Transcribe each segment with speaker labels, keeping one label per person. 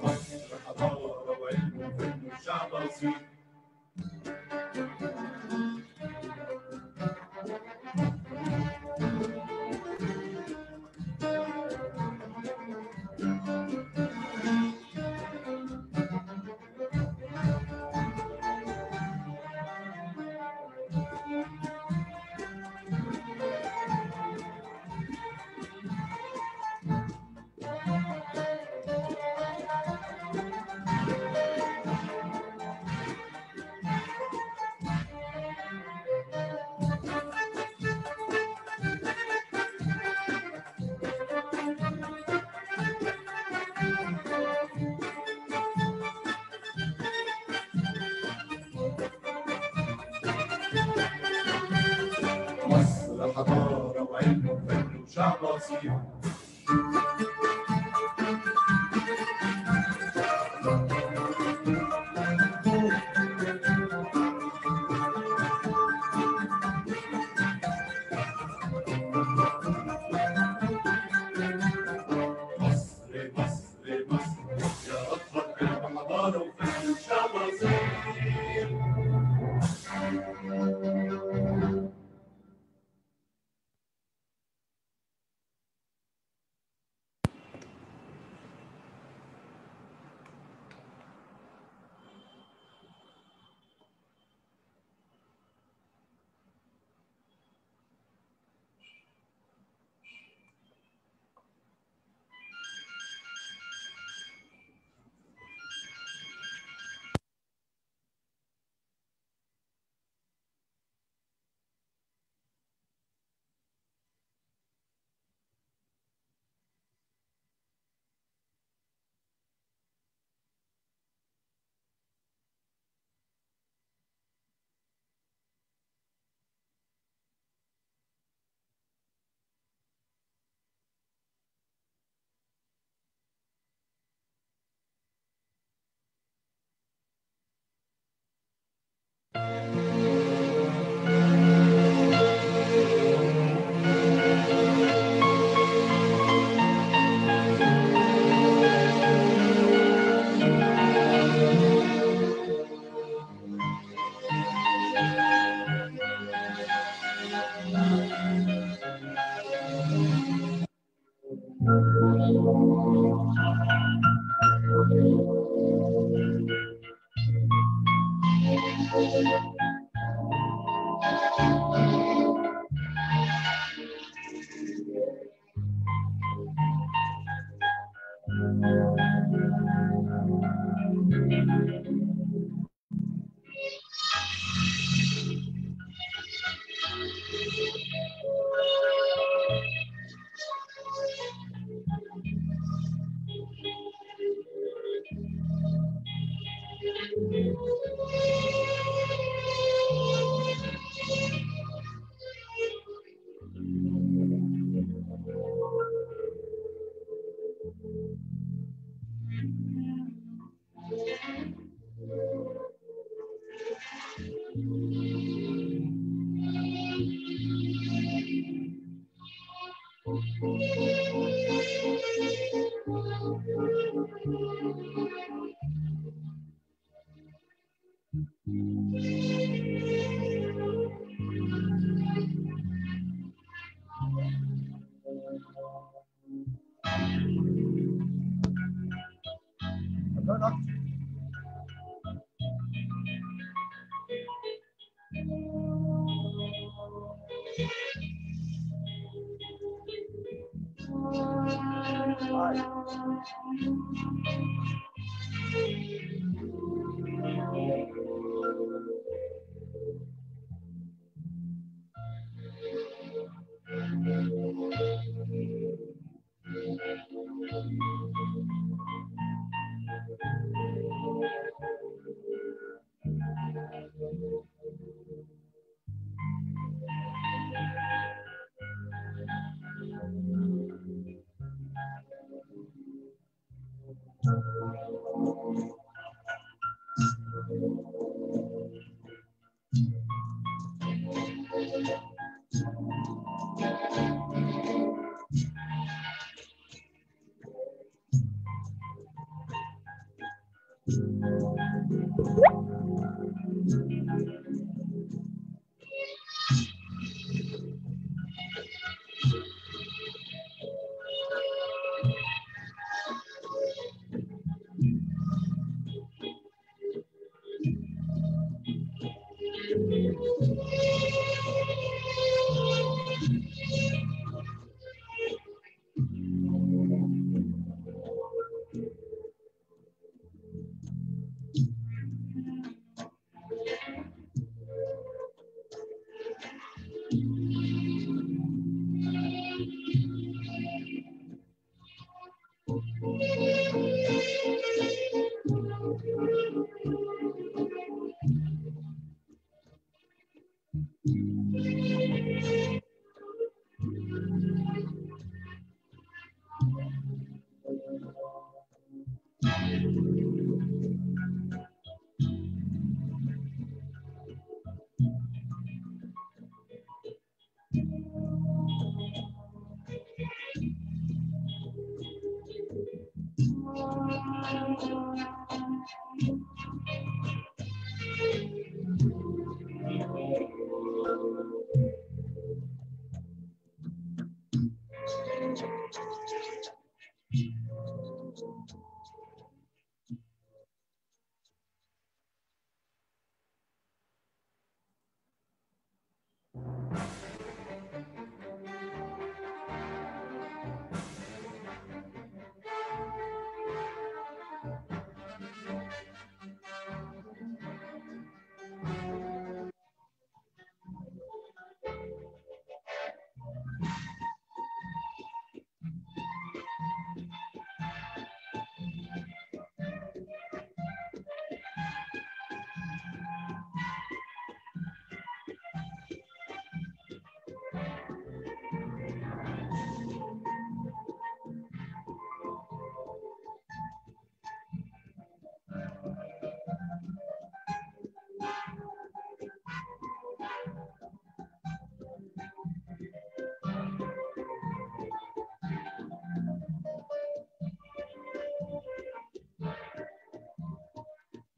Speaker 1: مصر حضارة وعلم وفن وشعب أصيل. مصر حضارة وعلم وفن وشعب أصيل. مصر مصر مصر يا أطهر علم حضارة وفن وشعب أصيل.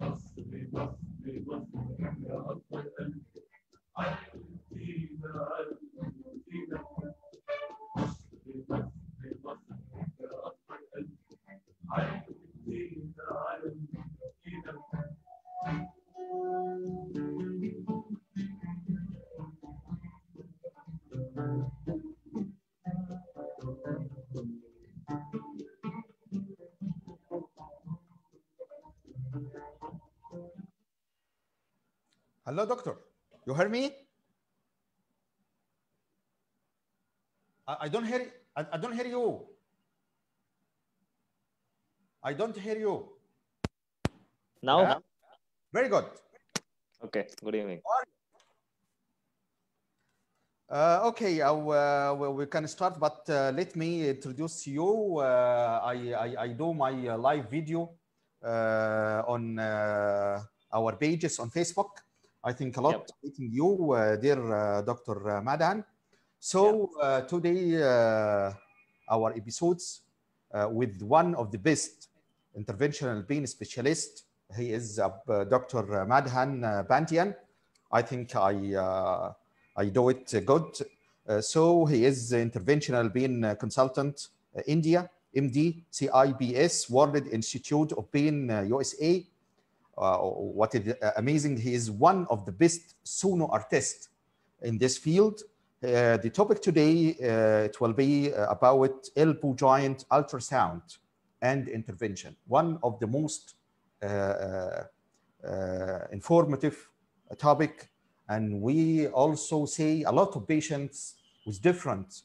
Speaker 1: مصري مصري مصري يا أطول قلب عندينا عندينا مصري مصري مصري يا أطول قلب عندينا عندينا
Speaker 2: Hello, doctor. You hear me? I don't hear. I don't hear you. I don't hear you.
Speaker 3: Now?
Speaker 2: Yeah? Very good.
Speaker 3: Okay, good evening.
Speaker 2: Okay, well, we can start, but let me introduce you. I do my live video on our pages on Facebook. I think a lot
Speaker 3: Yep.
Speaker 2: meeting you, dear Dr. Madan. So today our episodes with one of the best interventional pain specialist. He is Dr. Madhan Bantian. I think I do it good. So he is interventional pain consultant, India, MD, CIBS, World Institute of Pain, USA. What is amazing, he is one of the best sono artists in this field. The topic today, it will be about elbow joint ultrasound and intervention. One of the most informative topic. And we also see a lot of patients with different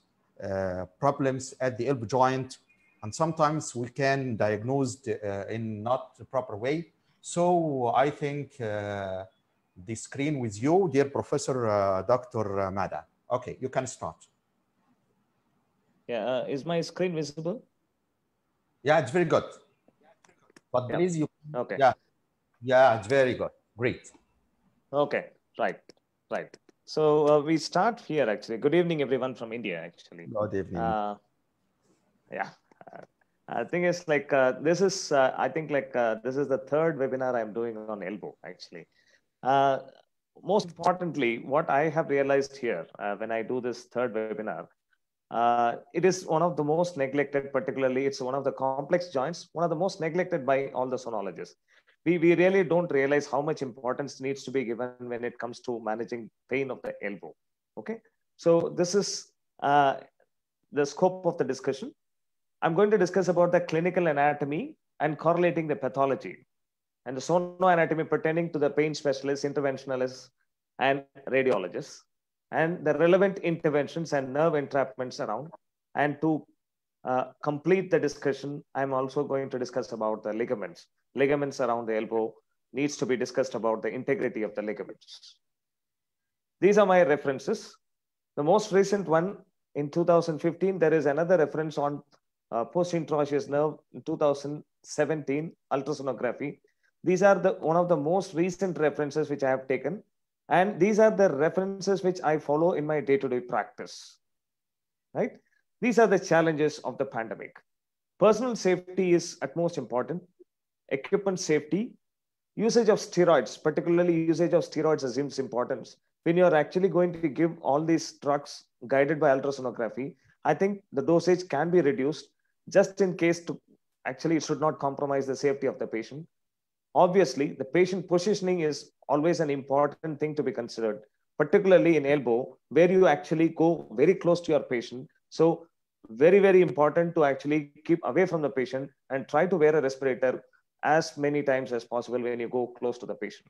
Speaker 2: problems at the elbow joint. And sometimes we can diagnose in not the proper way. So I think the screen with you, dear Professor Dr. Mada. Okay, you can start.
Speaker 3: Yeah, is my screen visible?
Speaker 2: Yeah, it's very good. But
Speaker 3: Yeah.
Speaker 2: please, you.
Speaker 3: Okay.
Speaker 2: Yeah, it's very good. Great.
Speaker 3: Okay, right. So we start here actually. Good evening, everyone from India, actually.
Speaker 2: Good evening.
Speaker 3: Yeah. I think it's like this is. I think like this is the third webinar I'm doing on elbow actually. Uh, Most importantly, what I have realized here when I do this third webinar, it is one of the most neglected. Particularly, it's one of the complex joints, one of the most neglected by all the sonologists. We really don't realize how much importance needs to be given when it comes to managing pain of the elbow. Okay, so this is the scope of the discussion. I'm going to discuss about the clinical anatomy and correlating the pathology and the sonoanatomy pertaining to the pain specialists, interventionalists, and radiologists, and the relevant interventions and nerve entrapments around. And to complete the discussion, I'm also going to discuss about the ligaments. Ligaments around the elbow needs to be discussed about the integrity of the ligaments. These are my references. The most recent one in 2015, there is another reference on post-interosseous nerve in 2017, ultrasonography. These are one of the most recent references which I have taken. And these are the references which I follow in my day-to-day practice, right? These are the challenges of the pandemic. Personal safety is at most important. Equipment safety, usage of steroids, particularly usage of steroids assumes importance. When you're actually going to give all these drugs guided by ultrasonography, I think the dosage can be reduced just in case to actually it should not compromise the safety of the patient. Obviously, the patient positioning is always an important thing to be considered, particularly in elbow, where you actually go very close to your patient. So very, very important to actually keep away from the patient and try to wear a respirator as many times as possible when you go close to the patient.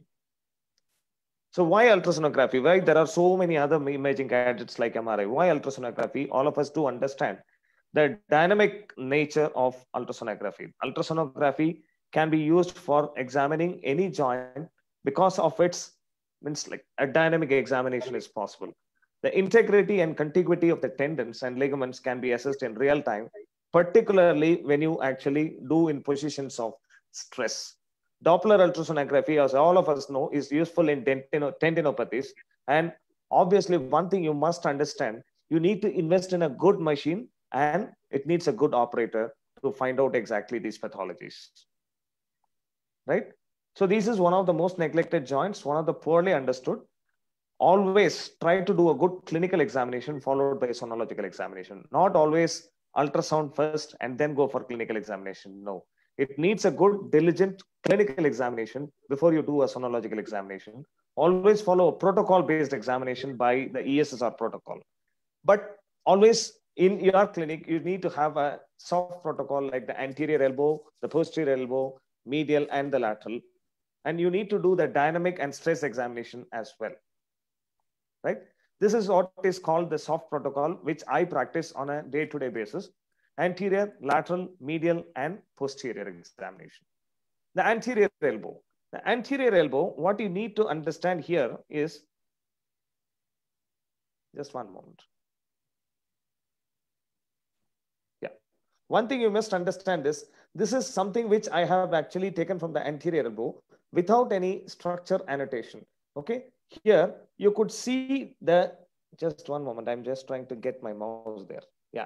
Speaker 3: So why ultrasonography? Why there are so many other imaging gadgets like MRI? Why ultrasonography? All of us do understand the dynamic nature of ultrasonography. Ultrasonography can be used for examining any joint because of its means like a dynamic examination is possible. The integrity and contiguity of the tendons and ligaments can be assessed in real time, particularly when you actually do in positions of stress. Doppler ultrasonography, as all of us know, is useful in tendinopathies. And obviously, one thing you must understand, you need to invest in a good machine and it needs a good operator to find out exactly these pathologies, right? So this is one of the most neglected joints, one of the poorly understood. Always try to do a good clinical examination followed by a sonological examination. Not always ultrasound first and then go for clinical examination. No, it needs a good, diligent clinical examination before you do a sonological examination. Always follow a protocol-based examination by the ESSR protocol. But always in your clinic, you need to have a soft protocol like the anterior elbow, the posterior elbow, medial, and the lateral. And you need to do the dynamic and stress examination as well, right? This is what is called the soft protocol, which I practice on a day-to-day basis. Anterior, lateral, medial, and posterior examination. The anterior elbow. The anterior elbow, what you need to understand here is, just one moment. Yeah. One thing you must understand is, this is something which I have actually taken from the anterior elbow without any structure annotation. Okay. Here, you could see the, just one moment. I'm just trying to get my mouse there. Yeah.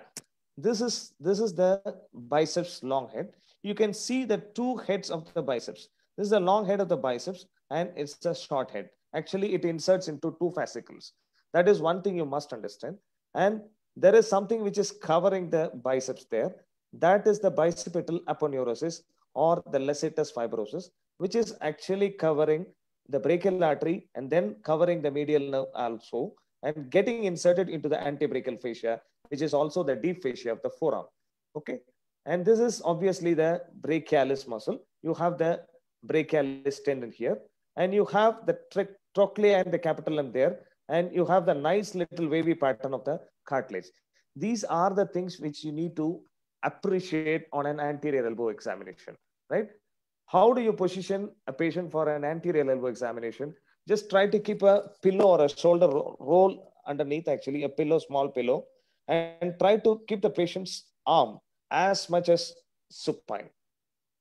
Speaker 3: This is the biceps long head. You can see the two heads of the biceps. This is the long head of the biceps and it's the short head. Actually, it inserts into two fascicles. That is one thing you must understand. And there is something which is covering the biceps there. That is the bicipital aponeurosis or the Lascitus fibrosus, which is actually covering the brachial artery and then covering the medial nerve also and getting inserted into the antebrachial fascia, which is also the deep fascia of the forearm. Okay. And this is obviously the brachialis muscle. You have the brachialis tendon here, and you have the trochlea and the capitulum there, and you have the nice little wavy pattern of the cartilage. These are the things which you need to appreciate on an anterior elbow examination, right? How do you position a patient for an anterior elbow examination? Just try to keep a pillow or a shoulder roll underneath, actually a pillow, small pillow, and try to keep the patient's arm as much as supine.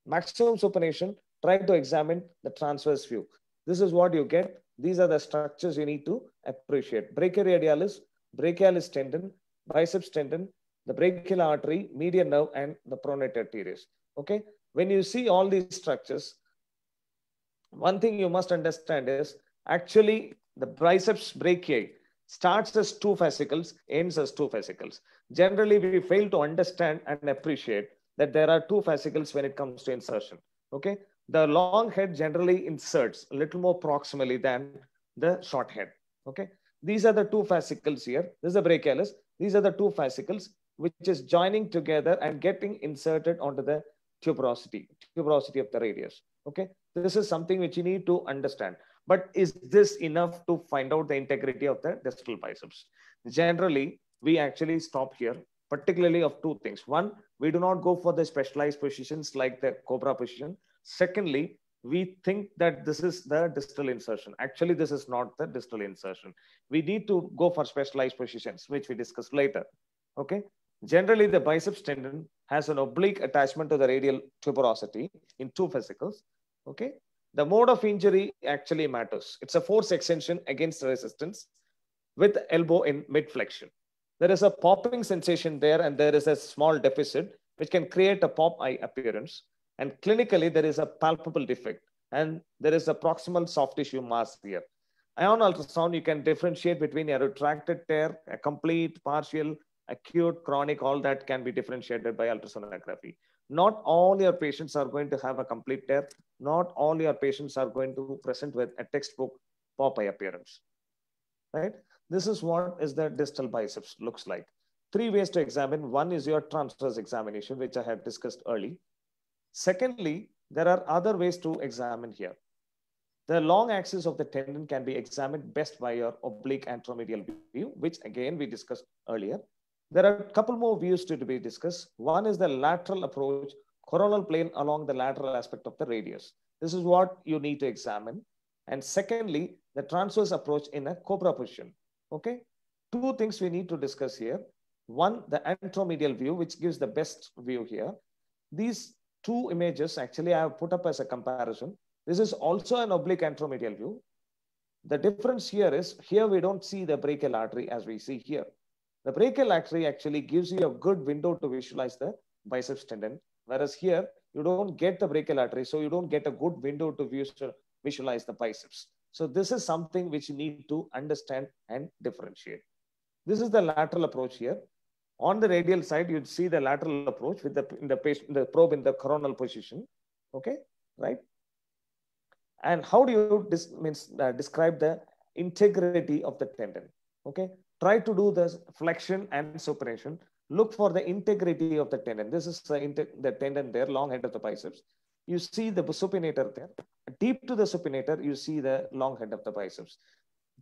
Speaker 3: Maximum supination, try to examine the transverse view. This is what you get. These are the structures you need to appreciate. Brachioradialis, brachialis tendon, biceps tendon, the brachial artery, median nerve, and the pronator teres. Okay. When you see all these structures, one thing you must understand is actually the biceps brachii starts as two fascicles, ends as two fascicles. Generally, we fail to understand and appreciate that there are two fascicles when it comes to insertion. Okay. The long head generally inserts a little more proximally than the short head. Okay. These are the two fascicles here. This is the brachialis. These are the two fascicles which is joining together and getting inserted onto the tuberosity of the radius. Okay. This is something which you need to understand. But is this enough to find out the integrity of the distal biceps? Generally, we actually stop here, particularly of two things. One, we do not go for the specialized positions like the cobra position. Secondly, we think that this is the distal insertion. Actually, this is not the distal insertion. We need to go for specialized positions, which we discuss later. Okay. Generally, the biceps tendon has an oblique attachment to the radial tuberosity in two fascicles. Okay. The mode of injury actually matters. It's a force extension against resistance with elbow in mid flexion. There is a popping sensation there, and there is a small deficit which can create a pop eye appearance. And clinically, there is a palpable defect, and there is a proximal soft tissue mass here. On ultrasound, you can differentiate between a retracted tear, a complete, partial, acute, chronic, all that can be differentiated by ultrasonography. Not all your patients are going to have a complete tear. Not all your patients are going to present with a textbook Popeye appearance, right? This is what is the distal biceps looks like. Three ways to examine. One is your transverse examination, which I had discussed early. Secondly, there are other ways to examine here. The long axis of the tendon can be examined best by your oblique anteromedial view, which again we discussed earlier. There are a couple more views to be discussed. One is the lateral approach, coronal plane along the lateral aspect of the radius. This is what you need to examine. And secondly, the transverse approach in a cobra position. Okay. Two things we need to discuss here. One, the anteromedial view, which gives the best view here. These two images actually I have put up as a comparison. This is also an oblique anteromedial view. The difference here is here we don't see the brachial artery as we see here. The brachial artery actually gives you a good window to visualize the biceps tendon, whereas here you don't get the brachial artery, so you don't get a good window to visualize the biceps. So this is something which you need to understand and differentiate. This is the lateral approach here. On the radial side, you'd see the lateral approach with the probe in the coronal position. Okay, right? And how do you describe the integrity of the tendon? Okay, try to do this flexion and supination. Look for the integrity of the tendon. This is the tendon there, long head of the biceps. You see the supinator there. Deep to the supinator, you see the long head of the biceps.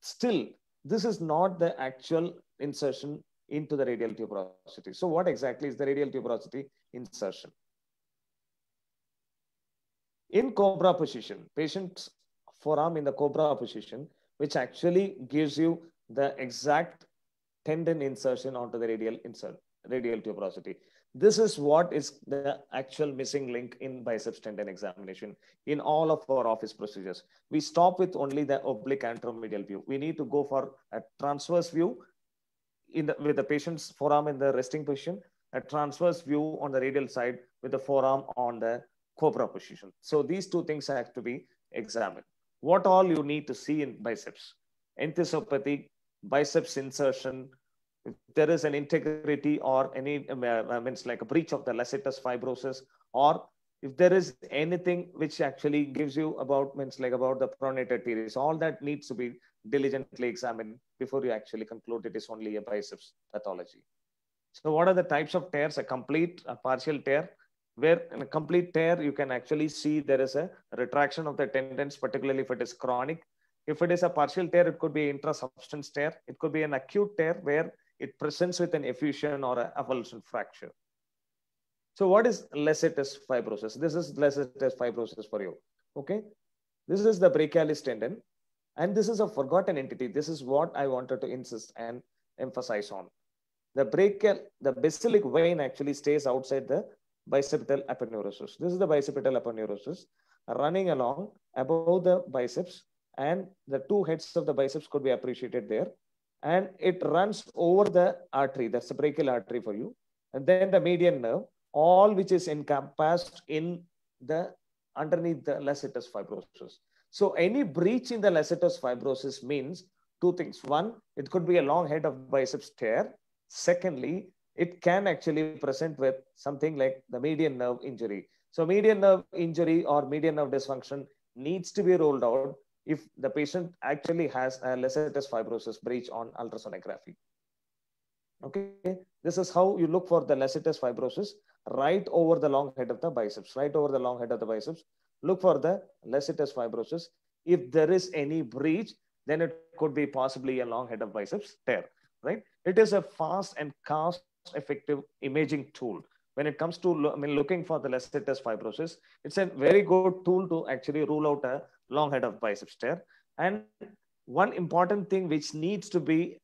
Speaker 3: Still, this is not the actual insertion into the radial tuberosity. So what exactly is the radial tuberosity insertion? In cobra position, patient's forearm in the cobra position, which actually gives you the exact tendon insertion onto the radial tuberosity. This is what is the actual missing link in biceps tendon examination in all of our office procedures. We stop with only the oblique anteromedial view. We need to go for a transverse view with the patient's forearm in the resting position, a transverse view on the radial side with the forearm on the cobra position. So these two things have to be examined. What all you need to see in biceps? Enthesopathy, biceps insertion, if there is an integrity or any means like a breach of the lacetus fibrosus, or if there is anything which actually gives you about the pronator teres, all that needs to be diligently examined before you actually conclude it is only a biceps pathology. So what are the types of tears? A complete, a partial tear, where in a complete tear, you can actually see there is a retraction of the tendons, particularly if it is chronic. If it is a partial tear, it could be intrasubstance tear. It could be an acute tear where it presents with an effusion or an avulsion fracture. So what is lacetus fibrosis? This is lacetus fibrosis for you. Okay. This is the brachialis tendon. And this is a forgotten entity. This is what I wanted to insist and emphasize on. The basilic vein actually stays outside the bicipital aponeurosis. This is the bicipital aponeurosis running along above the biceps, and the two heads of the biceps could be appreciated there. And it runs over the artery. That's the brachial artery for you. and then the median nerve, all which is encompassed in the underneath the Lacetus fibrosus. So any breach in the Lacetus fibrosus means two things. One, it could be a long head of biceps tear. Secondly, it can actually present with something like the median nerve injury. So median nerve injury or median nerve dysfunction needs to be ruled out if the patient actually has a Lacetus fibrosus breach on ultrasonography. Okay, this is how you look for the Lacetus fibrosis right over the long head of the biceps, right over the long head of the biceps. Look for the Lacetus fibrosis. If there is any breach, then it could be possibly a long head of biceps tear, right? It is a fast and cost-effective imaging tool. When it comes to looking for the Lacetus fibrosis, it's a very good tool to actually rule out a long head of biceps tear. And one important thing which needs to be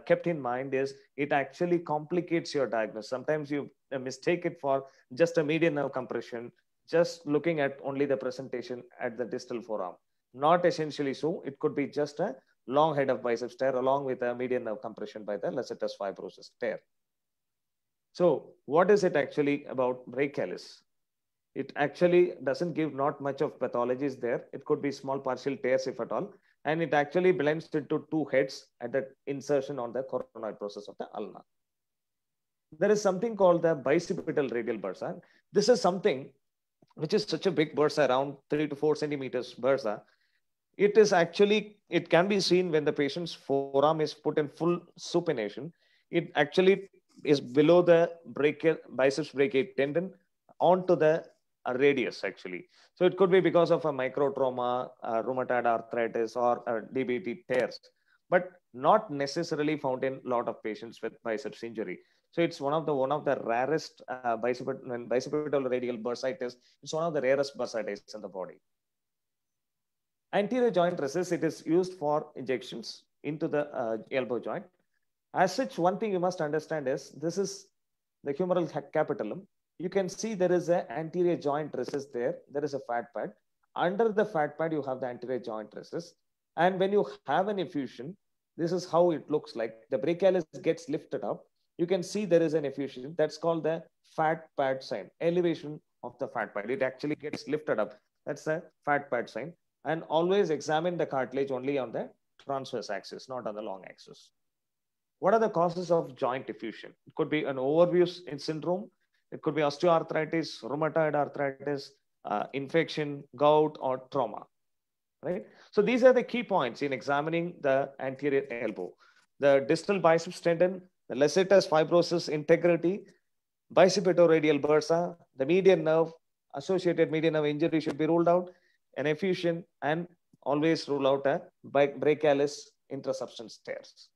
Speaker 3: kept in mind is it actually complicates your diagnosis. Sometimes you mistake it for just a median nerve compression, just looking at only the presentation at the distal forearm. Not essentially so. It could be just a long head of biceps tear along with a median nerve compression by the Lacetus fibrosus tear. So what is it actually about brachialis? It actually doesn't give not much of pathologies there. It could be small partial tears if at all. And it actually blends into two heads at the insertion on the coronoid process of the ulna. There is something called the bicipital radial bursa. This is something which is such a big bursa, around 3 to 4 centimeters bursa. It is actually, it can be seen when the patient's forearm is put in full supination. It actually is below the biceps brachiae tendon onto the radius actually. So it could be because of a microtrauma, rheumatoid arthritis, or DBT tears, but not necessarily found in a lot of patients with biceps injury. So it's one of the rarest bicipital radial bursitis. It's one of the rarest bursitis in the body. Anterior joint recess, it is used for injections into the elbow joint. As such, one thing you must understand is this is the humeral capitulum. You can see there is an anterior joint recess there. There is a fat pad. Under the fat pad, you have the anterior joint recess. And when you have an effusion, this is how it looks like. The brachialis gets lifted up. You can see there is an effusion. That's called the fat pad sign, elevation of the fat pad. It actually gets lifted up. That's the fat pad sign. And always examine the cartilage only on the transverse axis, not on the long axis. What are the causes of joint effusion? It could be an overuse in syndrome. It could be osteoarthritis, rheumatoid arthritis, infection, gout, or trauma, right? So these are the key points in examining the anterior elbow. The distal biceps tendon, the Lacetus fibrosus integrity, bicipitoradial bursa, the median nerve, associated median nerve injury should be ruled out, an effusion, and always rule out a brachialis intrasubstance tears.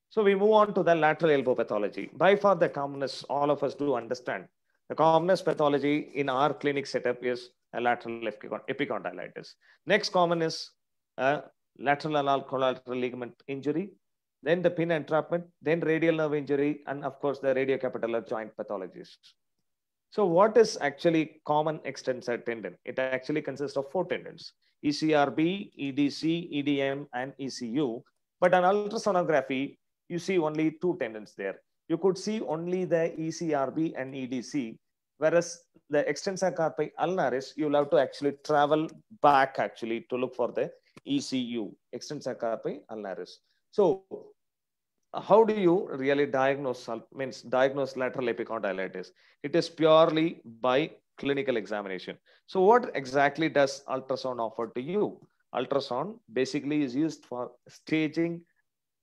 Speaker 3: So we move on to the lateral elbow pathology. By far the commonest, all of us do understand. The commonest pathology in our clinic setup is a lateral epicondylitis. Next common is lateral anal collateral ligament injury, then the pin entrapment, then radial nerve injury, and of course the radiocapitellar joint pathologies. So what is actually common extensor tendon? It actually consists of 4 tendons: ECRB, EDC, EDM, and ECU. But on ultrasonography, you see only 2 tendons there. You could see only the ECRB and EDC, whereas the extensor carpi ulnaris, you'll have to actually travel back actually to look for the ECU, extensor carpi ulnaris. So how do you really diagnose lateral epicondylitis? It is purely by clinical examination. So what exactly does ultrasound offer to you? Ultrasound basically is used for staging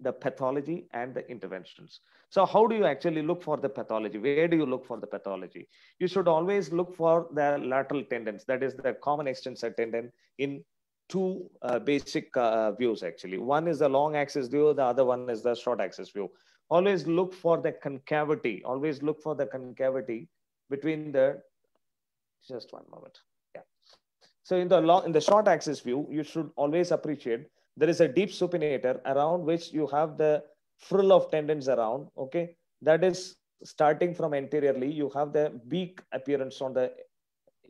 Speaker 3: the pathology and the interventions. So how do you actually look for the pathology? Where do you look for the pathology? You should always look for the lateral tendons, that is the common extensor tendon, in 2 basic views actually. One is the long axis view, the other one is the short axis view. Always look for the concavity, between the, just one moment. Yeah. So in the short axis view, you should always appreciate there is a deep supinator around which you have the frill of tendons around, okay? That is starting from anteriorly, you have the beak appearance on the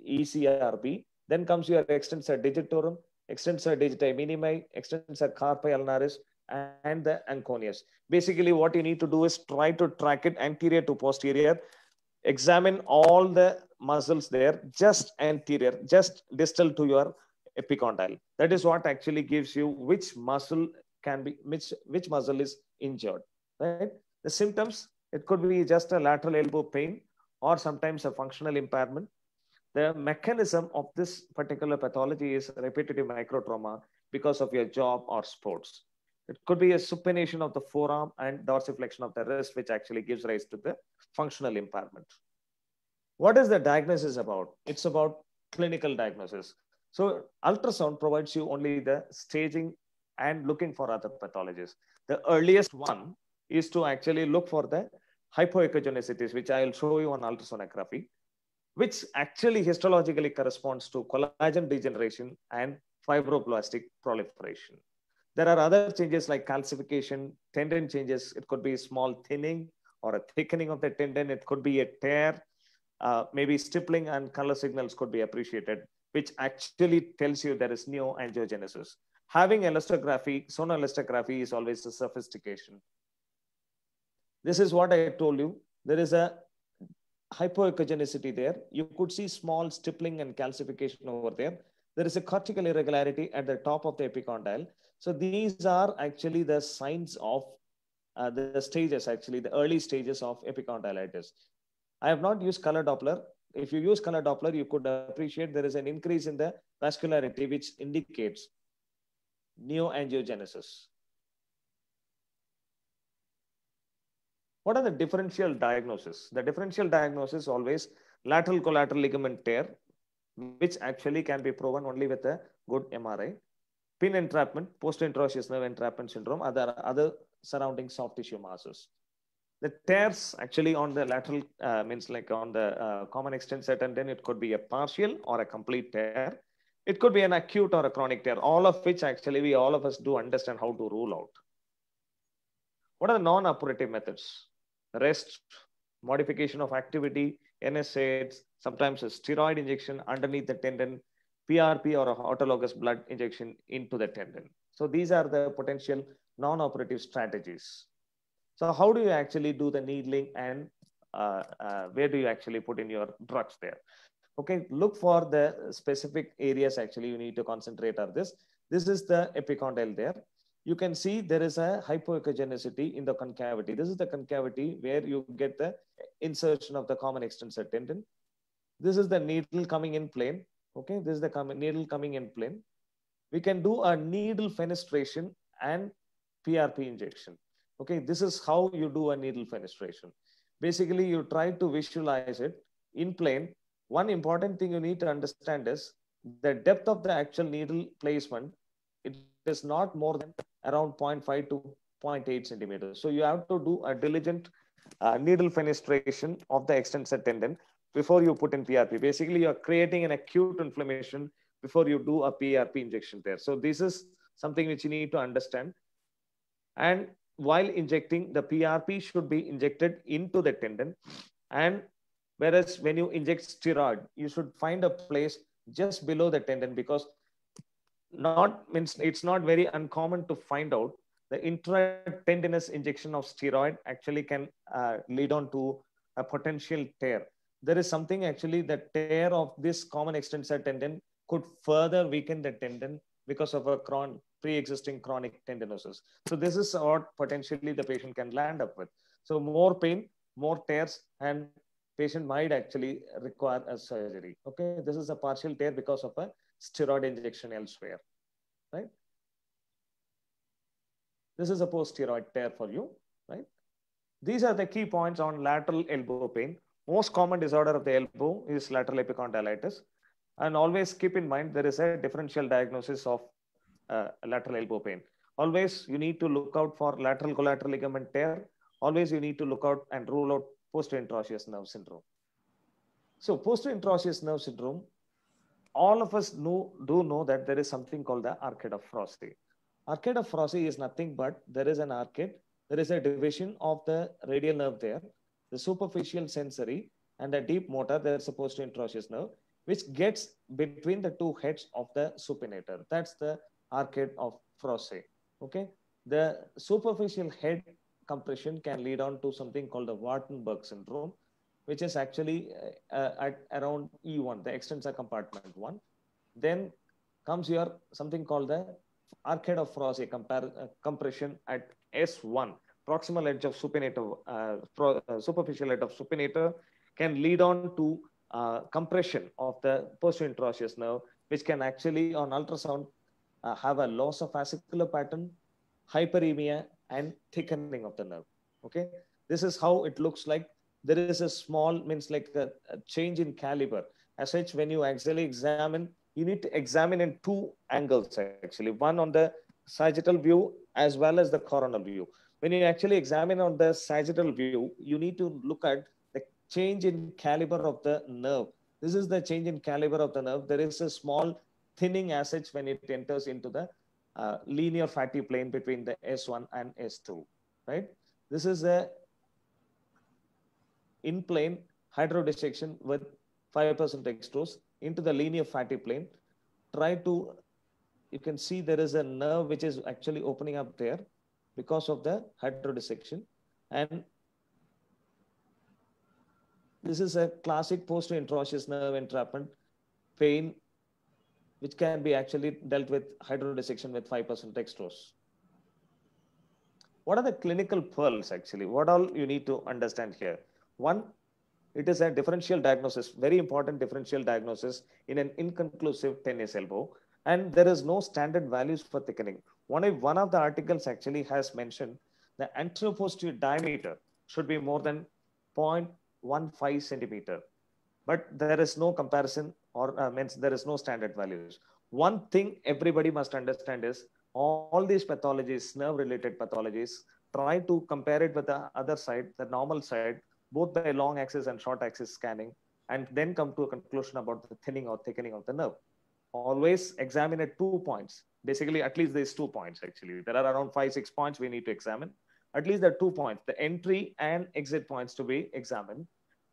Speaker 3: ECRB, then comes your extensor digitorum, extensor digiti minimi, extensor carpi ulnaris, and the anconeus. Basically, what you need to do is try to track it anterior to posterior. Examine all the muscles there, just anterior, just distal to your epicondyle. That is what actually gives you which muscle can be, which muscle is injured, right? The symptoms, it could be just a lateral elbow pain or sometimes a functional impairment. The mechanism of this particular pathology is repetitive microtrauma because of your job or sports. It could be a supination of the forearm and dorsiflexion of the wrist, which actually gives rise to the functional impairment. What is the diagnosis about? It's about clinical diagnosis. So ultrasound provides you only the staging and looking for other pathologies. The earliest one is to actually look for the hypoechogenicities, which I'll show you on ultrasonography, which actually histologically corresponds to collagen degeneration and fibroblastic proliferation. There are other changes like calcification, tendon changes. It could be small thinning or a thickening of the tendon. It could be a tear. Maybe stippling and color signals could be appreciated, which actually tells you there is neoangiogenesis. Having elastography, sonelastography is always a sophistication. This is what I told you. There is a hypoechogenicity there. You could see small stippling and calcification over there. There is a cortical irregularity at the top of the epicondyle. So these are actually the signs of the stages, actually the early stages of epicondylitis. I have not used color Doppler. If you use color Doppler, you could appreciate there is an increase in the vascularity, which indicates neoangiogenesis. What are the differential diagnosis? The differential diagnosis always lateral collateral ligament tear, which actually can be proven only with a good MRI. Pin entrapment, post-interosseous nerve entrapment syndrome, other surrounding soft tissue masses. The tears actually on the lateral means like on the common extensor tendon, it could be a partial or a complete tear. It could be an acute or a chronic tear, all of which actually all of us do understand how to rule out. What are the non-operative methods? Rest, modification of activity, NSAIDs, sometimes a steroid injection underneath the tendon, PRP or a autologous blood injection into the tendon. So these are the potential non-operative strategies. So how do you actually do the needling and where do you actually put in your drugs there? Okay, look for the specific areas actually you need to concentrate on this. This is the epicondyle there. You can see there is a hypoechogenicity in the concavity. This is the concavity where you get the insertion of the common extensor tendon. This is the needle coming in plane. Okay, this is the needle coming in plane. We can do a needle fenestration and PRP injection. Okay, this is how you do a needle fenestration. Basically, you try to visualize it in plane. One important thing you need to understand is the depth of the actual needle placement. It is not more than around 0.5 to 0.8 centimeters. So you have to do a diligent needle fenestration of the extensor tendon before you put in PRP. Basically, you're creating an acute inflammation before you do a PRP injection there. So this is something which you need to understand. And while injecting, the PRP should be injected into the tendon. And whereas when you inject steroid, you should find a place just below the tendon, because it's not very uncommon to find out the intratendinous injection of steroid actually can lead on to a potential tear. There is something actually, the tear of this common extensor tendon could further weaken the tendon because of a pre-existing chronic tendinosis. So this is what potentially the patient can land up with. So more pain, more tears, and patient might actually require a surgery. Okay, this is a partial tear because of a steroid injection elsewhere, right? This is a post-steroid tear for you, right? These are the key points on lateral elbow pain. Most common disorder of the elbow is lateral epicondylitis. And always keep in mind, there is a differential diagnosis of lateral elbow pain. Always you need to look out for lateral collateral ligament tear. Always you need to look out and rule out posterior interosseous nerve syndrome. So posterior interosseous nerve syndrome, all of us do know that there is something called the arcade of Froese. Arcade of Froese is nothing but there is an arcade, there is a division of the radial nerve there, the superficial sensory and the deep motor, there's a posterior interosseous nerve, which gets between the two heads of the supinator. That's the arcade of Froese. Okay. The superficial head compression can lead on to something called the Wartenberg syndrome, which is actually at around E1, the extensor compartment 1. Then comes your something called the arcade of Frost compression at S1, proximal edge of supinator, superficial edge of supinator can lead on to compression of the posterior interosseous nerve, which can actually on ultrasound have a loss of fascicular pattern, hyperemia, and thickening of the nerve. Okay, this is how it looks like. There is a small means like a change in caliber. As such, when you actually examine, you need to examine in two angles actually, one on the sagittal view as well as the coronal view. When you actually examine on the sagittal view, you need to look at the change in caliber of the nerve. This is the change in caliber of the nerve. There is a small thinning as such when it enters into the linear fatty plane between the S1 and S2, right? This is a in plane hydrodissection with 5% dextrose into the linear fatty plane. Try to, you can see there is a nerve which is actually opening up there because of the hydrodissection. And this is a classic posterior interosseous nerve entrapment pain, which can be actually dealt with hydrodissection with 5% dextrose. What are the clinical pearls actually? What all you need to understand here? One, it is a differential diagnosis, very important differential diagnosis in an inconclusive tennis elbow. And there is no standard values for thickening. One of the articles actually has mentioned the anteroposterior diameter should be more than 0.15 centimeter. But there is no comparison or means there is no standard values. One thing everybody must understand is all these pathologies, nerve-related pathologies, try to compare it with the other side, the normal side, both by long axis and short axis scanning, and then come to a conclusion about the thinning or thickening of the nerve. Always examine at 2 points. Basically, at least there's 2 points actually. There are around 5-6 points we need to examine. At least there are 2 points, the entry and exit points to be examined.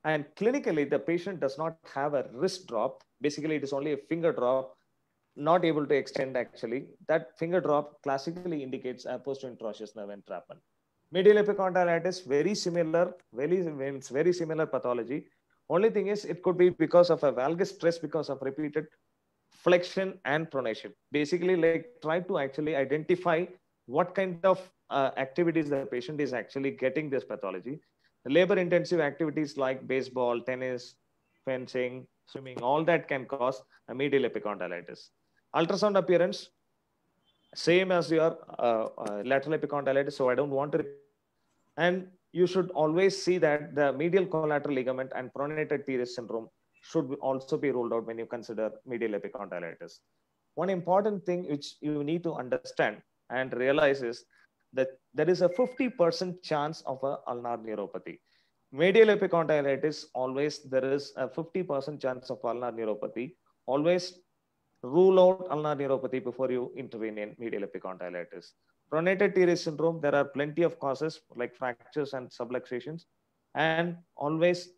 Speaker 3: And clinically, the patient does not have a wrist drop. Basically, it is only a finger drop, not able to extend actually. That finger drop classically indicates a posterior interosseous nerve entrapment. Medial epicondylitis, very similar pathology. Only thing is, it could be because of a valgus stress, because of repeated flexion and pronation. Basically, like try to actually identify what kind of activities the patient is actually getting this pathology. Labor intensive activities like baseball, tennis, fencing, swimming, all that can cause a medial epicondylitis. Ultrasound appearance, same as your lateral epicondylitis, so I don't want to. And you should always see that the medial collateral ligament and pronated teres syndrome should also be ruled out when you consider medial epicondylitis. One important thing which you need to understand and realize is that there is a 50% chance of a ulnar neuropathy. Medial epicondylitis, always there is a 50% chance of ulnar neuropathy. Always rule out ulnar neuropathy before you intervene in medial epicondylitis. Pronated teres syndrome, there are plenty of causes like fractures and subluxations. And always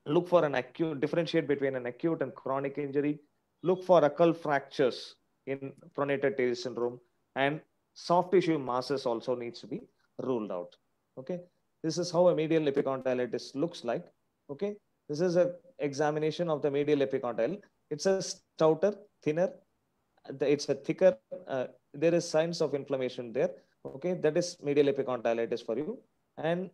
Speaker 3: look for an acute, differentiate between an acute and chronic injury. Look for occult fractures in pronated teres syndrome, and soft tissue masses also needs to be ruled out. Okay, this is how a medial epicondylitis looks like. Okay, this is an examination of the medial epicondyle. It's a stouter, thinner, it's a thicker, there is signs of inflammation there. Okay, that is medial epicondylitis for you. And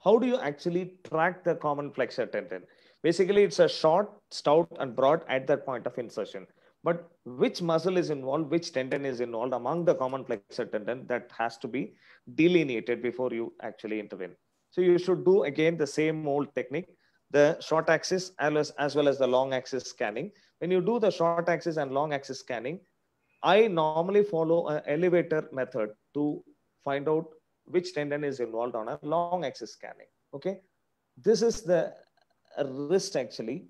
Speaker 3: how do you actually track the common flexor tendon? Basically, it's a short, stout, and broad at that point of insertion. But which muscle is involved, which tendon is involved among the common flexor tendon, that has to be delineated before you actually intervene. So you should do again the same old technique, the short axis as well as the long axis scanning. When you do the short axis and long axis scanning, I normally follow an elevator method to find out which tendon is involved on a long axis scanning. Okay, this is the wrist actually.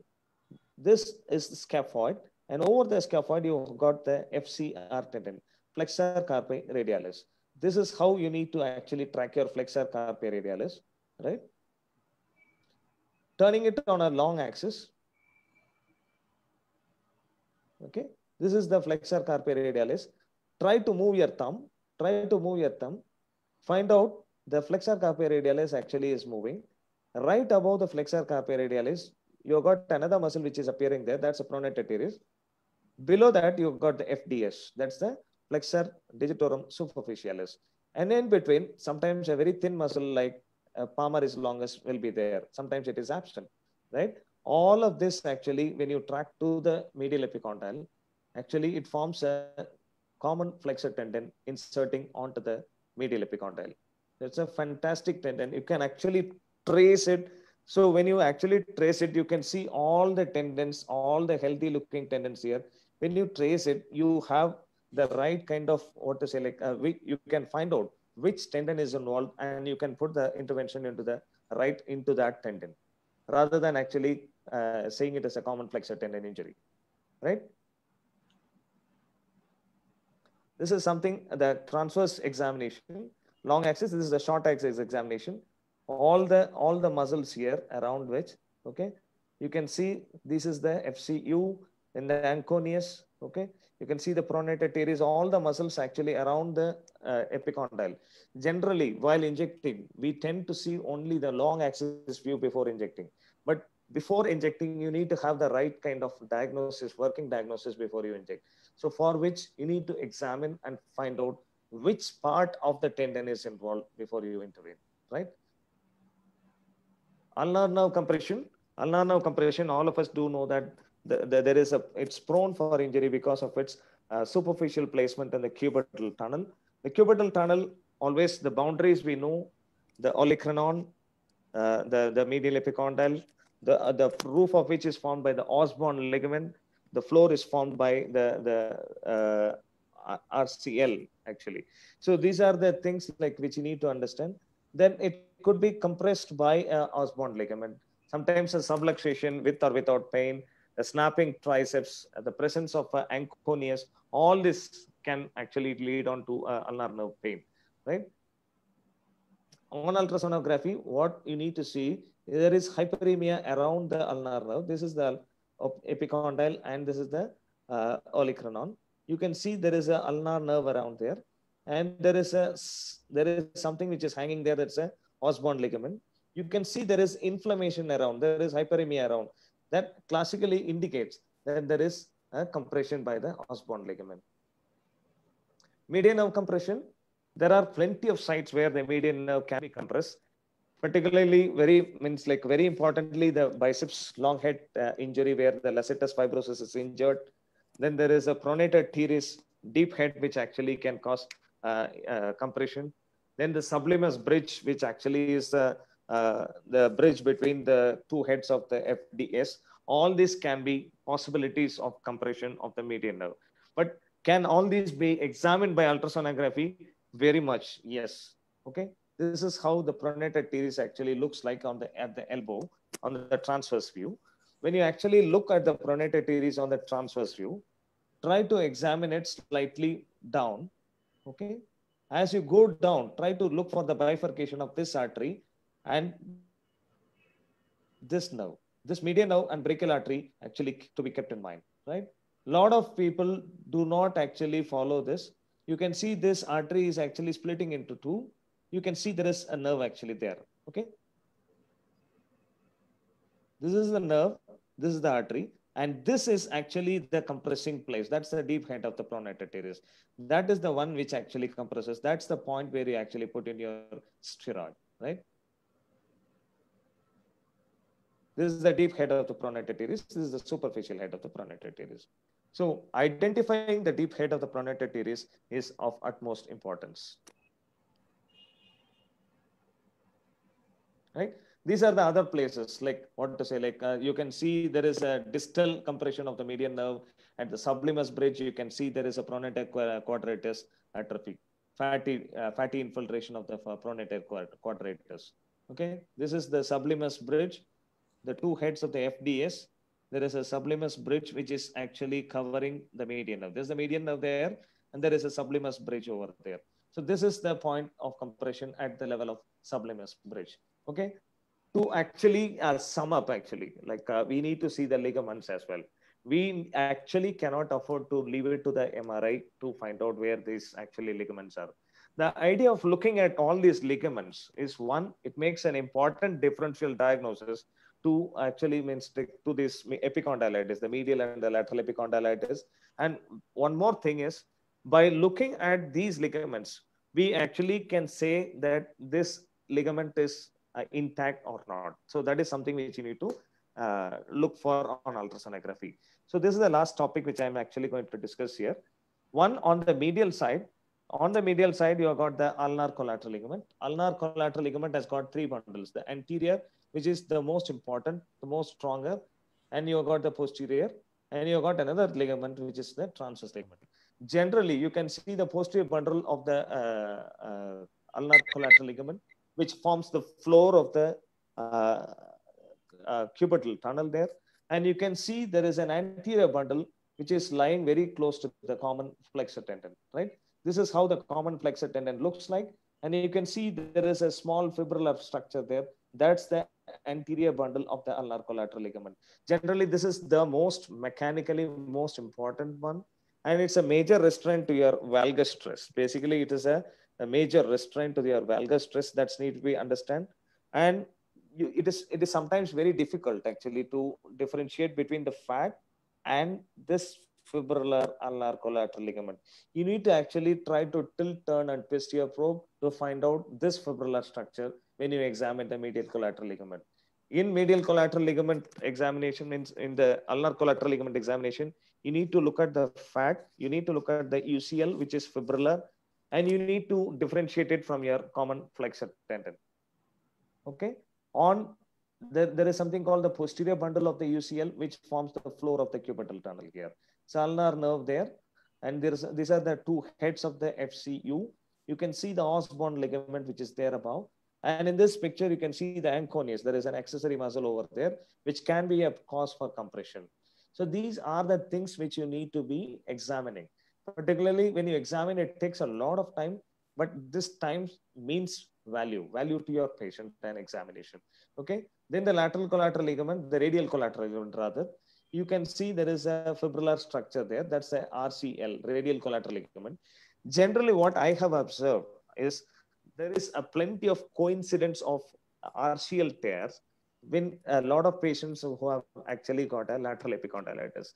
Speaker 3: This is the scaphoid, and over the scaphoid you've got the FCR tendon, flexor carpi radialis. This is how you need to actually track your flexor carpi radialis, right? Turning it on a long axis. Okay, this is the flexor carpi radialis. try to move your thumb, find out the flexor carpi radialis actually is moving. Right above the flexor carpi radialis, you've got another muscle which is appearing there. That's a pronator teres. Below that, you've got the FDS. That's the flexor digitorum superficialis. And in between, sometimes a very thin muscle like palmaris longus will be there. Sometimes it is absent, right? All of this actually, when you track to the medial epicondyle, actually it forms a common flexor tendon inserting onto the medial epicondyle. It's a fantastic tendon. You can actually trace it. So when you actually trace it, you can see all the tendons, all the healthy looking tendons here. When you trace it, you have the right kind of, what to say, like you can find out which tendon is involved, and you can put the intervention into that tendon, rather than actually saying it as a common flexor tendon injury, right? This is something, the transverse examination, long axis. This is the short axis examination. All the muscles here around which, okay, you can see this is the FCU in the anconeus, okay. You can see the pronator teres, all the muscles actually around the epicondyle. Generally, while injecting, we tend to see only the long axis view before injecting. But before injecting, you need to have the right kind of diagnosis, working diagnosis before you inject. So for which you need to examine and find out which part of the tendon is involved before you intervene, right? Ulnar nerve compression. Ulnar nerve compression, all of us do know that it's prone for injury because of its superficial placement in the cubital tunnel. The cubital tunnel, always the boundaries we know, the olecranon, the medial epicondyle, the roof of which is formed by the Osborn ligament. The floor is formed by the RCL actually. So these are the things like which you need to understand. Then it could be compressed by Osborn ligament. Sometimes a subluxation with or without pain, the snapping triceps, the presence of anconeus, all this can actually lead on to ulnar nerve pain, right? On ultrasonography, what you need to see, there is hyperemia around the ulnar nerve. This is the epicondyle and this is the olecranon. You can see there is a ulnar nerve around there, and there is something which is hanging there. That's a Osborn ligament. You can see there is inflammation around. There is hyperemia around. That classically indicates that there is a compression by the Osborn ligament. Median nerve compression. There are plenty of sites where the median nerve can be compressed. Particularly very importantly, the biceps long head injury where the lacetus fibrosus is injured. Then there is a pronator teres deep head, which actually can cause compression. Then the sublimus bridge, which actually is the bridge between the two heads of the FDS. All these can be possibilities of compression of the median nerve. But can all these be examined by ultrasonography? Very much, yes. Okay. This is how the pronator teres actually looks like at the elbow on the transverse view. When you actually look at the pronator teres on the transverse view, try to examine it slightly down. Okay. As you go down, try to look for the bifurcation of this artery and this nerve. This median nerve and brachial artery actually to be kept in mind, right? A lot of people do not actually follow this. You can see this artery is actually splitting into two. You can see there is a nerve actually there. Okay. This is the nerve. This is the artery. And this is actually the compressing place. That's the deep head of the pronator teres. That is the one which actually compresses. That's the point where you actually put in your steroid, right? This is the deep head of the pronator teres. This is the superficial head of the pronator teres. So identifying the deep head of the pronator teres is of utmost importance. Right? These are the other places, like what to say, like you can see there is a distal compression of the median nerve. At the sublimus bridge, you can see there is a pronator quadratus atrophy, fatty infiltration of the pronator quadratus. Okay, this is the sublimus bridge, the two heads of the FDS. There is a sublimus bridge which is actually covering the median nerve. There's the median nerve there, and there is a sublimus bridge over there. So this is the point of compression at the level of sublimus bridge. Okay, to actually sum up, actually, like we need to see the ligaments as well. we actually cannot afford to leave it to the MRI to find out where these actually ligaments are. The idea of looking at all these ligaments is one, it makes an important differential diagnosis to actually means to this epicondylitis, the medial and the lateral epicondylitis. And one more thing is, by looking at these ligaments, we actually can say that this ligament is intact or not. So that is something which you need to look for on ultrasonography. So this is the last topic which I'm actually going to discuss here. One, on the medial side, you have got the ulnar collateral ligament. Ulnar collateral ligament has got three bundles: the anterior, which is the most important, the most stronger, and you have got the posterior, and you have got another ligament which is the transverse ligament. Generally, you can see the posterior bundle of the ulnar collateral ligament, which forms the floor of the cubital tunnel there. And you can see there is an anterior bundle which is lying very close to the common flexor tendon, right? This is how the common flexor tendon looks like. And you can see there is a small fibrillar structure there. That's the anterior bundle of the ulnar collateral ligament. Generally, this is the most mechanically most important one. And it's a major restraint to your valgus stress. Basically, it is a major restraint to your valgus stress that's need to be understand. And it is sometimes very difficult actually to differentiate between the fat and this fibrillar ulnar collateral ligament. You need to actually try to tilt, turn, and twist your probe to find out this fibrillar structure when you examine the medial collateral ligament. In medial collateral ligament examination, means in the ulnar collateral ligament examination, you need to look at the fat, you need to look at the UCL, which is fibrillar, and you need to differentiate it from your common flexor tendon. Okay. There is something called the posterior bundle of the UCL, which forms the floor of the cubital tunnel here. It's ulnar nerve there. And these are the two heads of the FCU. You can see the os bond ligament, which is there above. And in this picture, you can see the anconeus. There is an accessory muscle over there, which can be a cause for compression. So these are the things which you need to be examining. Particularly when you examine, it takes a lot of time, but this time means value to your patient and examination. Okay. Then the lateral collateral ligament, the radial collateral ligament rather, you can see there is a fibrillar structure there. That's a RCL, radial collateral ligament. Generally, what I have observed is there is a plenty of coincidence of RCL tears when a lot of patients who have actually got a lateral epicondylitis.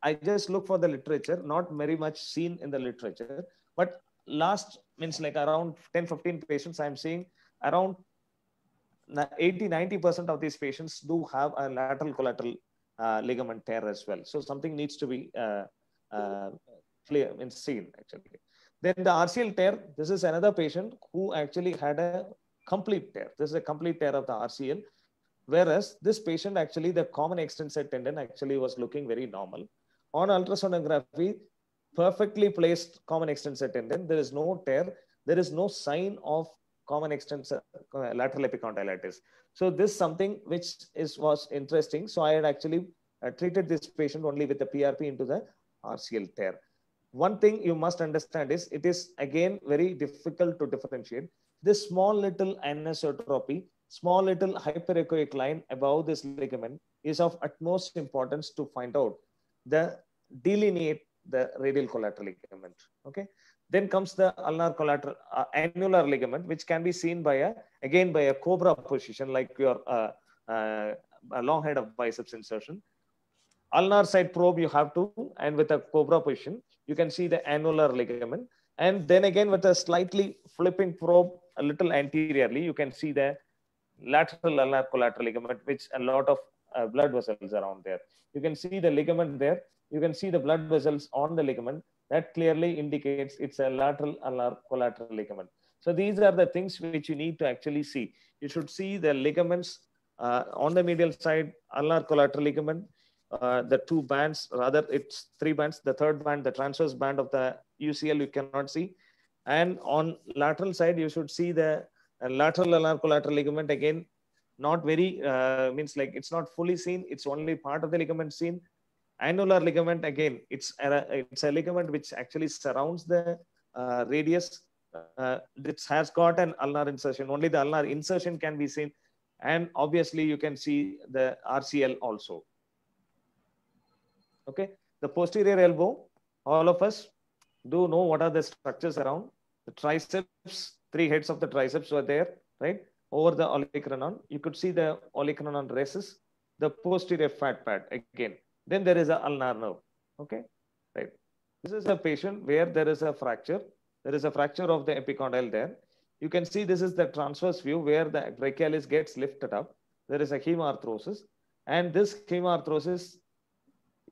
Speaker 3: I just look for the literature, not very much seen in the literature, but last means like around 10-15 patients, I'm seeing around 80-90% of these patients do have a lateral collateral ligament tear as well. So something needs to be clear and seen actually. Then the RCL tear, this is another patient who actually had a complete tear. This is a complete tear of the RCL. Whereas this patient actually, the common extensor tendon actually was looking very normal. On ultrasonography, perfectly placed common extensor tendon, there is no tear, there is no sign of common extensor lateral epicondylitis. So this is something which was interesting. So I had actually treated this patient only with the PRP into the RCL tear. One thing you must understand is it is again very difficult to differentiate. This small little anisotropy, small little hyperechoic line above this ligament is of utmost importance to find out delineate the radial collateral ligament. Okay. Then comes the ulnar collateral annular ligament, which can be seen by a cobra position, like your a long head of biceps insertion. Ulnar side probe you have to, and with a cobra position, you can see the annular ligament. And then again with a slightly flipping probe a little anteriorly, you can see the lateral ulnar collateral ligament, which a lot of blood vessels around there. You can see the ligament there. You can see the blood vessels on the ligament. That clearly indicates it's a lateral ulnar collateral ligament. So these are the things which you need to actually see. You should see the ligaments on the medial side, ulnar collateral ligament, the two bands, rather it's three bands. The third band, the transverse band of the UCL, you cannot see. And on lateral side, you should see the lateral ulnar collateral ligament. Again, not very, means like it's not fully seen. It's only part of the ligament seen. Annular ligament, again, it's a ligament which actually surrounds the radius. It has got an ulnar insertion. Only the ulnar insertion can be seen. And obviously, you can see the RCL also. Okay. The posterior elbow, all of us do know what are the structures around. The triceps, three heads of the triceps were there, right? Over the olecranon. You could see the olecranon races, the posterior fat pad again. Then there is a ulnar nerve. Okay. Right. This is a patient where there is a fracture. There is a fracture of the epicondyle there. You can see this is the transverse view where the brachialis gets lifted up. There is a hemarthrosis. And this hemarthrosis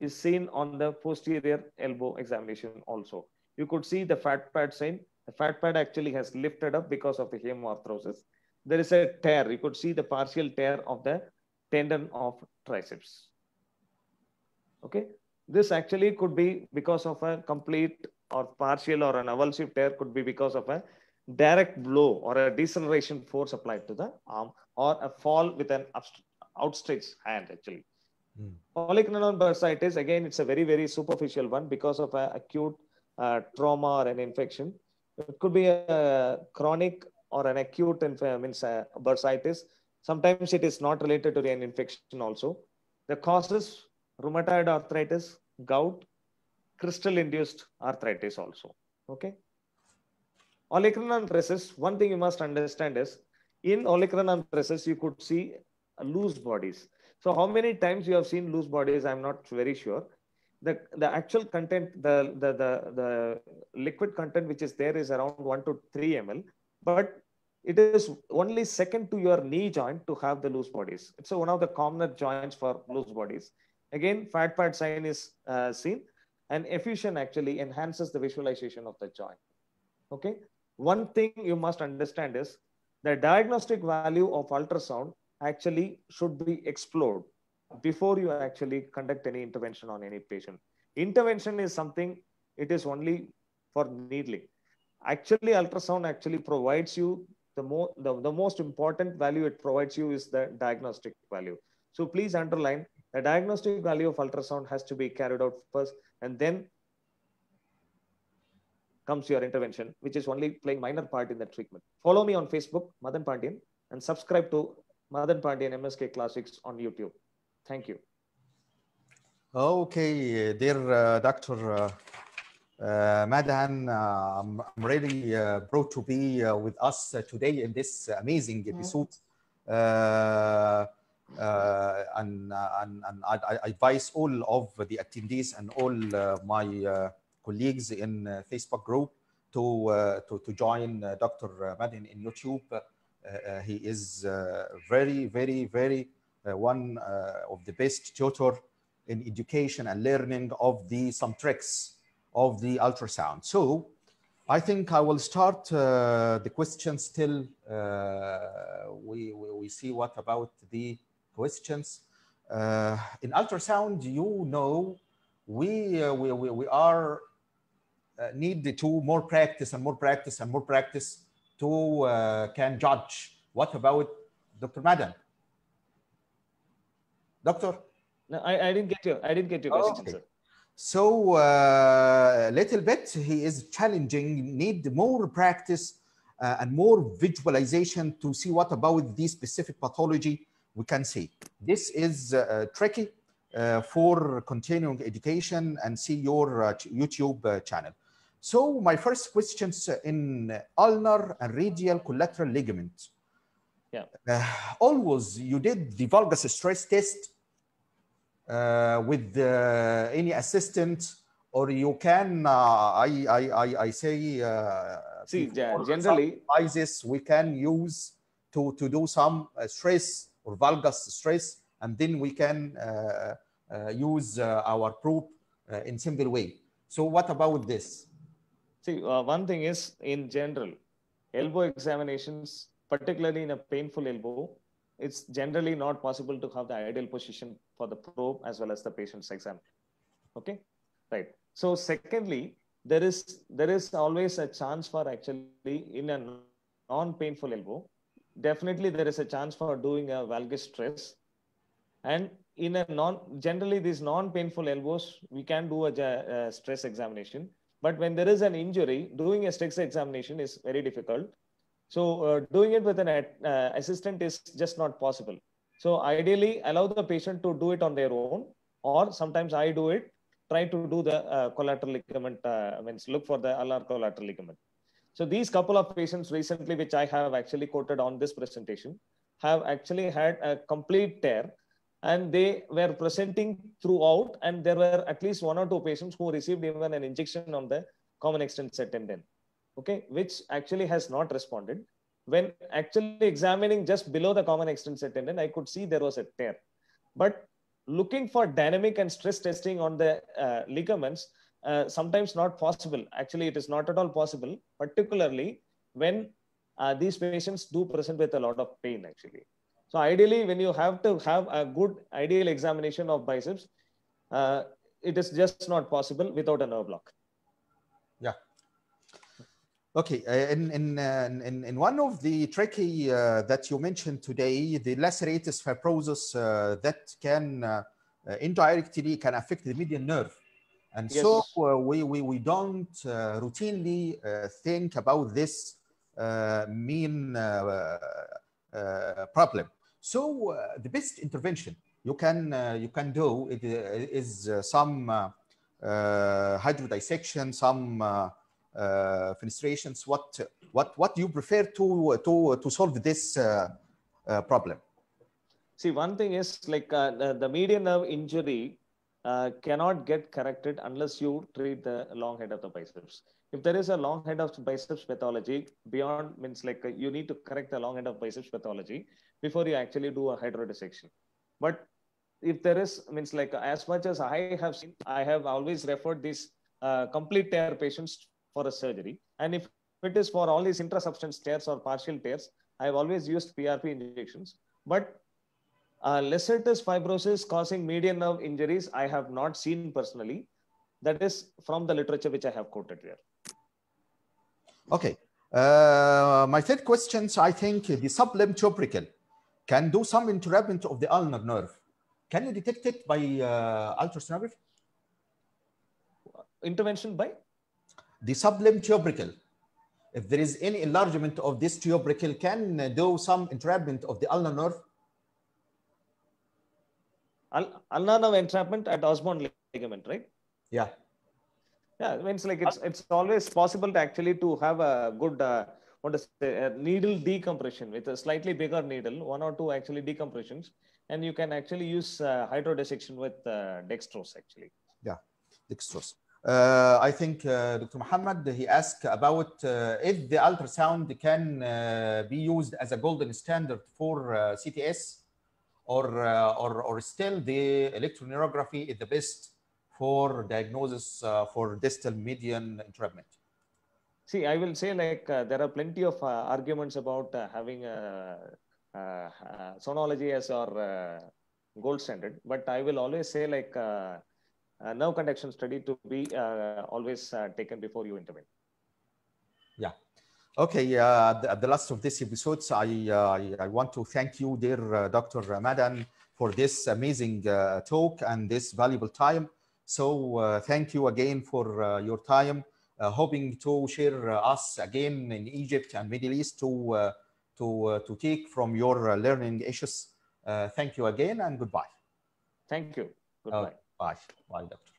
Speaker 3: is seen on the posterior elbow examination also. You could see the fat pad sign. The fat pad actually has lifted up because of the hemarthrosis. There is a tear. You could see the partial tear of the tendon of triceps. Okay. This actually could be because of a complete or partial or an avulsive tear, could be because of a direct blow or a deceleration force applied to the arm, or a fall with an outstretched hand actually. Olecranon bursitis, again, it's a very, very superficial one because of an acute trauma or an infection. It could be a chronic or an acute bursitis. Sometimes it is not related to an infection also. The causes: rheumatoid arthritis, gout, crystal-induced arthritis also. Okay. Olecranon recess, one thing you must understand is, in olecranon recess, you could see loose bodies. So how many times you have seen loose bodies, I'm not very sure. The actual content, the liquid content which is there is around 1 to 3 ml, but it is only second to your knee joint to have the loose bodies. It's one of the commoner joints for loose bodies. Again, fat pad sign is seen, and effusion actually enhances the visualization of the joint. Okay. One thing you must understand is the diagnostic value of ultrasound actually should be explored before you actually conduct any intervention on any patient. Intervention is something, it is only for needling. Actually, ultrasound actually provides you the most important value it provides you is the diagnostic value. So please underline, the diagnostic value of ultrasound has to be carried out first, and then comes your intervention, which is only playing minor part in the treatment. Follow me on Facebook, Madan Pandian, and subscribe to Madan Pandian MSK Classics on YouTube. Thank you.
Speaker 2: Okay, dear Dr. Madan, I'm really proud to be with us today in this amazing episode. And I advise all of the attendees and all my colleagues in Facebook group to join Dr. Madan in YouTube. He is very, very, very one of the best tutor in education and learning of some tricks of the ultrasound. So I think I will start the questions till we see what about the questions. In ultrasound, you know, we are need to more practice and more practice and more practice to can judge. What about Dr. Madan? Doctor?
Speaker 3: No, I didn't get you. I didn't get your question,
Speaker 2: okay.
Speaker 3: sir.
Speaker 2: So little bit, he is challenging, need more practice and more visualization to see what about the specific pathology we can see. This is tricky for continuing education and see your YouTube channel. So my first questions in ulnar and radial collateral ligament.
Speaker 3: Yeah.
Speaker 2: Always you did the valgus stress test with any assistant, or you can I say
Speaker 3: see, generally
Speaker 2: devices we can use to do some stress or valgus stress, and then we can use our probe in simple way. So what about this?
Speaker 3: See, one thing is, in general, elbow examinations, particularly in a painful elbow, it's generally not possible to have the ideal position for the probe as well as the patient's exam. Okay, right. So secondly, there is always a chance for actually in a non-painful elbow, definitely there is a chance for doing a valgus stress. And in a generally these non-painful elbows, we can do a stress examination. But when there is an injury, doing a stress examination is very difficult. So doing it with an assistant is just not possible. So ideally, allow the patient to do it on their own, or sometimes I do it. try to do the collateral ligament, means look for the ulnar collateral ligament. So these couple of patients recently, which I have actually quoted on this presentation, have actually had a complete tear, and they were presenting throughout, and there were at least 1 or 2 patients who received even an injection on the common extensor tendon, okay, which actually has not responded. When actually examining just below the common extensor tendon, I could see there was a tear. But looking for dynamic and stress testing on the ligaments, sometimes not possible. Actually, it is not at all possible, particularly when these patients do present with a lot of pain, actually. So ideally, when you have to have a good ideal examination of biceps, it is just not possible without a nerve block.
Speaker 2: Yeah. Okay. In one of the tricky that you mentioned today, the laceratus fibrosus that can indirectly can affect the median nerve. And
Speaker 3: Yes.
Speaker 2: so we don't routinely think about this mean problem. So the best intervention you can do is some hydrodissection, some fenestrations. What do you prefer to solve this problem?
Speaker 3: See, one thing is like the median nerve injury cannot get corrected unless you treat the long head of the biceps. If there is a long head of biceps pathology beyond, means like you need to correct the long head of biceps pathology before you actually do a hydrodissection. But if there is, means like as much as I have seen, I have always referred these complete tear patients for a surgery. And if it is for all these intrasubstance tears or partial tears, I have always used PRP injections. But laceratus fibrosis causing median nerve injuries, I have not seen personally. That is from the literature which I have quoted here.
Speaker 2: Okay. My third question, I think the sublimb tubercle can do some entrapment of the ulnar nerve. Can you detect it by ultrasonography?
Speaker 3: Intervention by?
Speaker 2: The sublimb tubercle. If there is any enlargement of this tubercle, can do some entrapment of the ulnar nerve?
Speaker 3: Ulnar nerve entrapment at Osborn ligament, right?
Speaker 2: Yeah.
Speaker 3: Yeah, it means like it's always possible to actually to have a good needle decompression with a slightly bigger needle, 1 or 2 actually decompressions, and you can actually use hydrodissection with dextrose actually.
Speaker 2: Yeah, dextrose. I think Dr. Muhammad, he asked about if the ultrasound can be used as a golden standard for CTS, or still the electroneurography is the best for diagnosis for distal median entrapment.
Speaker 3: See, I will say like there are plenty of arguments about having sonology as our gold standard, but I will always say like nerve conduction study to be always taken before you intervene.
Speaker 2: Yeah. Okay. At the last of this episode, I want to thank you, dear Dr. Madan, for this amazing talk and this valuable time. So thank you again for your time. Hoping to share us again in Egypt and Middle East to take from your learning issues. Thank you again and goodbye.
Speaker 3: Thank you. Goodbye.
Speaker 2: Bye. Bye, Doctor.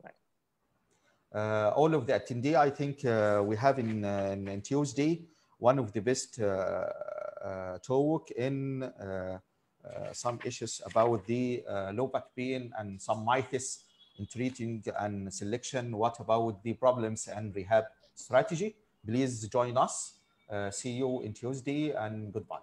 Speaker 3: Bye.
Speaker 2: All of the attendee, I think we have in Tuesday one of the best talk in some issues about the low back pain and some myths in treating and selection. What about the problems and rehab strategy? Please join us. See you in Tuesday and goodbye.